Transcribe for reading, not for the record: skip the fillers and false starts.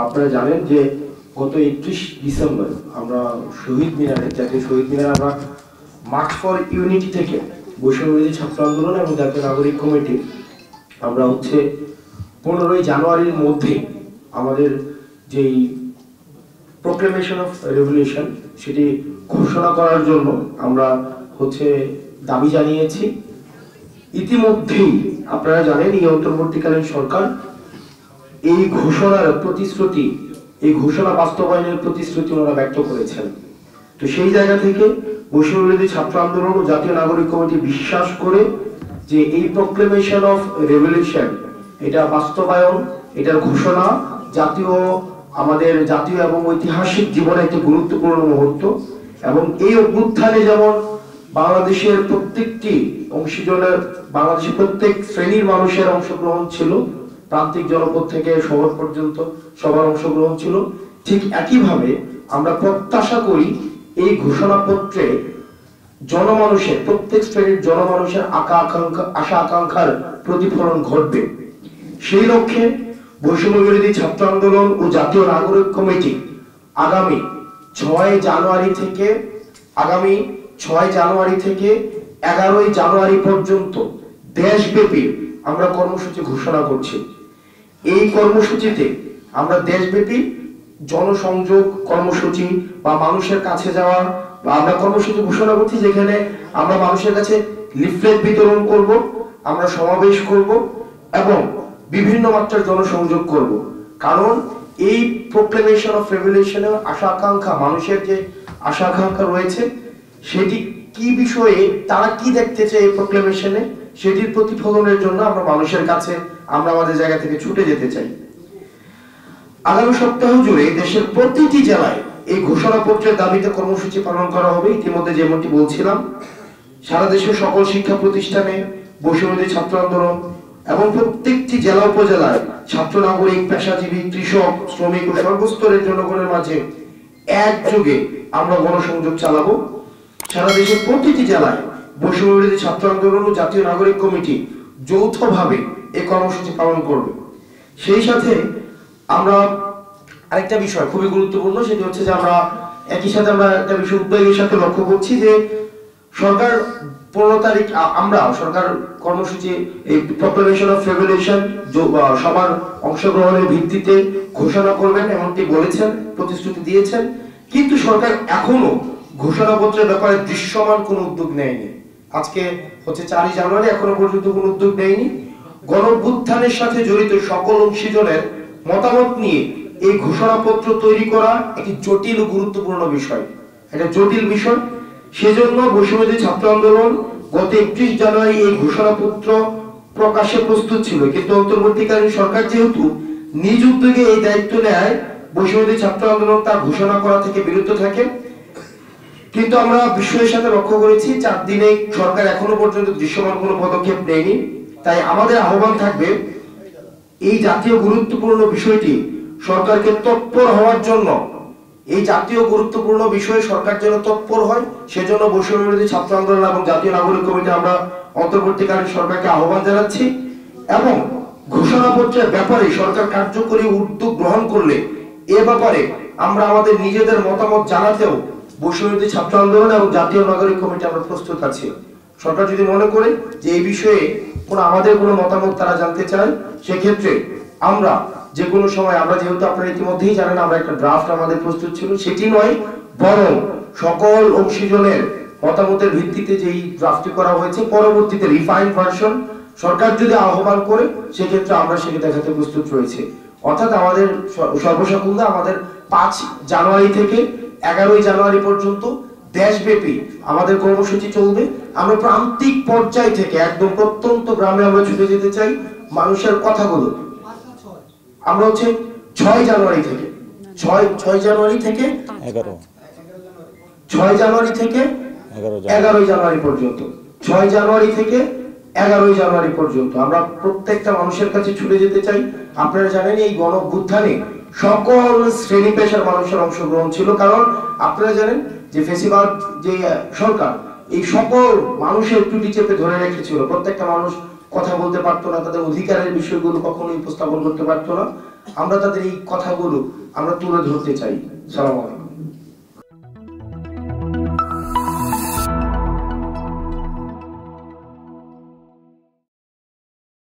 আপনারা জানেন যে গত 31 ডিসেম্বর আমরা শহীদ মিনারে, জাতীয় শহীদ মিনারে আমরা মার্চ ফর ইউনিটি থেকে বৈষম্যবিরোধী ছাত্র আন্দোলন এবং জাতীয় নাগরিক কমিটি আমরা 15ই জানুয়ারির মধ্যে আমাদের যেই প্রোক্লেমেশন অফ রেভলিউশন সেটি ঘোষণা করার জন্য আমরা দাবি জানিয়েছি। ইতিমধ্যেই আপনারা জানেন এই অন্তর্বর্তীকালীন সরকার এই ঘোষণার প্রতিশ্রুতি, এই ঘোষণা বাস্তবায়নের প্রতিশ্রুতি ওনারা ব্যক্ত করেছেন। তো সেই জায়গা থেকে বৈষম্যবিরোধী ছাত্র আন্দোলন ও জাতীয় নাগরিক কমিটি বিশ্বাস করে যে এই প্রোক্লেমেশন অফ রেভলিউশন এটা বাস্তবায়ন, এটার ঘোষণা আমাদের জাতীয় এবং ঐতিহাসিক জীবনে একটি গুরুত্বপূর্ণ মুহূর্ত। এবং এই অভ্যুত্থানে যেমন বাংলাদেশের প্রত্যেকটি অংশীজনের, বাংলাদেশের প্রত্যেক শ্রেণীর মানুষের অংশগ্রহণ ছিল, প্রান্তিক জনপদ থেকে শহর পর্যন্ত সবার অংশগ্রহণ ছিল, ঠিক একইভাবে আমরা প্রত্যাশা করি এই ঘোষণাপত্রে জনমানুষের, প্রত্যেক শ্রেণীর জনমানুষের আশা আকাঙ্ক্ষার প্রতিফলন ঘটবে। সেই লক্ষ্যে বৈষম্যবিরোধী ছাত্র আন্দোলন ও জাতীয় নাগরিক কমিটি আগামী 6 জানুয়ারি থেকে 11ই জানুয়ারি পর্যন্ত দেশব্যাপী আমরা কর্মসূচি ঘোষণা করছি। এই কর্মসূচিতে আমরা দেশব্যাপী জনসংযোগ কর্মসূচি বা মানুষের কাছে যাওয়া বা আমরা কর্মসূচি ঘোষণা করছি, যেখানে আমরা মানুষের কাছে লিফলেট বিতরণ করব, আমরা সমাবেশ করব এবং বিভিন্ন মাত্রার জনসংযোগ করব। কারণ এই প্রোক্লেমেশন অফ রেভলিউশনের আশা আকাঙ্ক্ষা, মানুষের যে আশা আকাঙ্ক্ষা রয়েছে সেটি কি বিষয়ে, তারা কি দেখতে চায় এই প্রোক্লেমেশনে, সেটির প্রতিফলনের জন্য আমরা মানুষের কাছে, আমরা আমাদের জায়গা থেকে ছুটে যেতে চাই। আগামী সপ্তাহ জুড়ে দেশের প্রতিটি জেলায় এই ঘোষণাপত্রের দাবিতে কর্মসূচি পালন করা হবে। ইতিমধ্যে যেমনটি বলছিলাম, সারা দেশের সকল শিক্ষা প্রতিষ্ঠানে বৈষম্যবিরোধী ছাত্র আন্দোলন এবং প্রত্যেকটি জেলা উপজেলায় ছাত্র, নাগরিক, পেশাজীবী, কৃষক, শ্রমিক ও সর্বস্তরের জনগণের মাঝে একযোগে আমরা গণসংযোগ চালাবো। সারা দেশের প্রতিটি জেলায় বৈষম্যবিরোধী ছাত্র আন্দোলন ও জাতীয় নাগরিক কমিটি যৌথভাবে এই কর্মসূচি পালন করবে। সেই সাথে আমরা আরেকটা বিষয় খুবই গুরুত্বপূর্ণ, সেটি হচ্ছে যে আমরা একই সাথে আমরা একটা বিষয় উদ্বেগের সাথে লক্ষ্য করছি যে সরকার 15 তারিখ সরকার কর্মসূচি এই প্রোক্লেমেশন অফ রেভলিউশন সবার অংশগ্রহণের ভিত্তিতে ঘোষণা করবেন এমনটি বলেছেন, প্রতিশ্রুতি দিয়েছেন, কিন্তু সরকার এখনো ঘোষণাপত্রের ব্যাপারে দৃশ্যমান কোনো উদ্যোগ নেয়নি। আজকে 4 জানুয়ারি, এখনো পর্যন্ত কোনো উদ্যোগ নেয়নি। গণঅভ্যুত্থানের সাথে জড়িত সকল অংশীজনের মতামত নিয়ে এই ঘোষণাপত্র তৈরি করা একটি জটিল ও গুরুত্বপূর্ণ বিষয়, একটা জটিল বিষয়। সেজন্য বৈষম্যবিরোধী ছাত্র আন্দোলন গত 31 জানুয়ারি এই ঘোষণাপত্র প্রকাশে প্রস্তুত ছিল, কিন্তু অন্তর্বর্তীকালীন সরকার যেহেতু নিজ উদ্যোগে এই দায়িত্ব নেয়, বৈষম্যবিরোধী ছাত্র আন্দোলন তা ঘোষণা করা থেকে বিরত থাকে। কিন্তু আমরা বিষয়ের সাথে লক্ষ্য করেছি 4 দিনে সরকার এখনো পর্যন্ত দৃশ্যমান কোনো পদক্ষেপ নেয়নি। তাই আমাদের আহ্বান থাকবে এই জাতীয় গুরুত্বপূর্ণ বিষয়টি সরকারকে তৎপর হওয়ার জন্য, এই জাতীয় গুরুত্বপূর্ণ বিষয়ে সরকার যেন তৎপর হয়, সেজন্য বৈষম্যবিরোধী ছাত্র আন্দোলন এবং জাতীয় নাগরিক কমিটি আমরা অন্তর্বর্তীকালীন সরকারকে আহ্বান জানাচ্ছি। এবং ঘোষণাপত্রের ব্যাপারে সরকার কার্যকরী উদ্যোগ গ্রহণ করলে এ ব্যাপারে আমরা আমাদের নিজেদের মতামত জানাতেও বৈষম্যবিরোধী ছাত্র আন্দোলন এবং জাতীয় নাগরিক কমিটি আমরা প্রস্তুত আছি। সরকার যদি মনে করে যে এই বিষয়ে আমাদের কোনো মতামত তারা জানতে চায়, সেক্ষেত্রে আমরা যে কোনো সময়, আমরা যেহেতু আপনারা ইতিমধ্যেই জানেন আমরা একটা ড্রাফট আমাদের প্রস্তুত ছিল, সেটি নয় বরং সকল অংশীজনের মতামতের ভিত্তিতে যেই ড্রাফটটি করা হয়েছে, পরবর্তীতে রিফাইন্ড ভার্সন সরকার যদি আহ্বান করে সেক্ষেত্রে আমরা সেটি দেখাতে প্রস্তুত রয়েছে। অর্থাৎ আমাদের সর্বসাকুল্যে আমাদের 5 জানুয়ারি থেকে 11ই জানুয়ারি পর্যন্ত দেশব্যাপী আমাদের কর্মসূচি চলবে। আমরা প্রান্তিক পর্যায় থেকে একদম প্রত্যন্ত গ্রামে আমরা ছুটে যেতে চাই মানুষের কথাগুলো। আমরা 6 জানুয়ারি থেকে 11 জানুয়ারি পর্যন্ত, 6 জানুয়ারি থেকে 11 জানুয়ারি পর্যন্ত আমরা প্রত্যেকটা মানুষের কাছে ছুটে যেতে চাই। আপনারা জানেন এই গণঅভ্যুত্থানে সকল শ্রেণী পেশার মানুষের অংশগ্রহণ ছিল, কারণ আপনারা জানেন যে ফেসিবাদ যে সরকার এই সকল মানুষের টুটি চেপে ধরে রেখেছিল। প্রত্যেকটা মানুষ কথা বলতে পারতো না, তাদের অধিকারের বিষয়গুলো কখনোই উপস্থাপন করতে পারতো না। আমরা তাদের এই কথাগুলো আমরা তুলে ধরতে চাই। সালাম আলাইকুম।